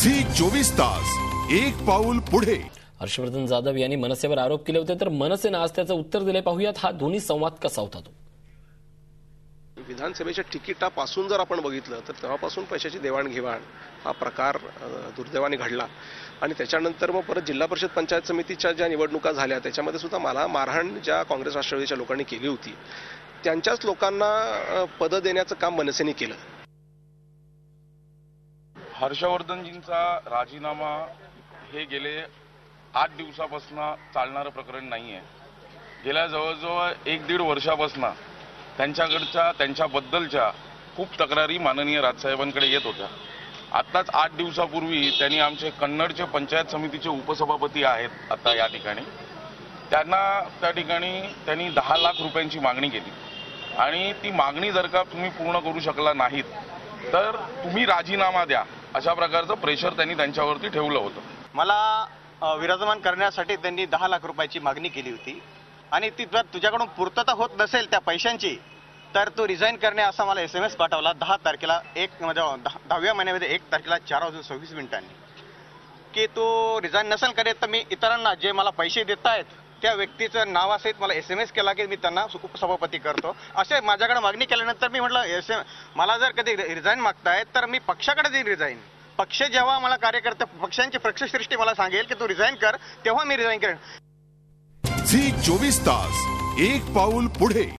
Zee 24 तास एक पाऊल पुढे। हर्षवर्धन जाधव यांनी मनसेवर आरोप केले होते, तर मनसेने आज त्याचं उत्तर दिले। पाहूयात हा दोन्ही संवाद कसा होता तो। विधानसभेच्या तिकिटापासून जर आपण बघितलं तर तेव्हापासून पैशाची देवाणघेवाण हा प्रकार दुर्दैवाने घडला आणि त्याच्यानंतर मग परत जिल्हा परिषद पंचायत समितीच्या ज्या निवडणुका झाल्या त्याच्यामध्ये सुद्धा मला मारहाण ज्या काँग्रेस राष्ट्रवादीच्या लोकांनी केली होती त्यांच्याच लोकांना पद देण्याचं काम मनसेने केलं। हर्षवर्धनजींचा राजीनामा हे गेले 8 दिवसापासून चालणारं प्रकरण नाहीये। गेल्या जवळजवळ 1-1.5 वर्षापासून त्यांच्याबद्दलच्या खूप तक्रारी माननीय राजसाहेबांकडे येत होत्या। आत्ताच 8 दिवसापूर्वी त्यांनी आमचे कन्नडचे पंचायत समितीचे उपसभापती आहेत आता या ठिकाणी, त्या ठिकाणी त्यांनी 10 लाख रुपयांची मागणी केली आणि ती मागणी जर का तुम्ही पूर्ण करू शकला नाहीत तर तुम्ही राजीनामा द्या अशा प्रकारचं प्रेशर त्यांनी त्यांच्यावरती ठेवलं होतं। मला विराजमान करण्यासाठी त्यांनी 10 लाख रुपयाची मागणी केली होती आणि ती जर तुझ्याकडून पूर्तता होत नसेल त्या पैशांची तर तू रिझाईन करणे असा मला SMS पाठवला 10 तारखेला 10व्या महिन्यामध्ये 1 तारखेला 4:26 की तू रिझाईन नसेल करीत तर मी इतरांना जे मला पैसे देत आहेत त्या व्यक्तीचं नावासहित मला SMS केला की मी त्यांना उपसभापती करतो असे माझ्याकडे मागणी केल्यानंतर मी म्हटलं मला जर कधी रिझाईन मागतायत तर मी पक्षाकडे देईन रिझाईन। पक्ष जेव्हा मला कार्यकर्ते पक्षांची पक्षश्रेष्ठी मला सांगेल की तू रिझाईन कर तेव्हा मी रिझाईन करेन। झी 24 तास एक पाऊल पुढे।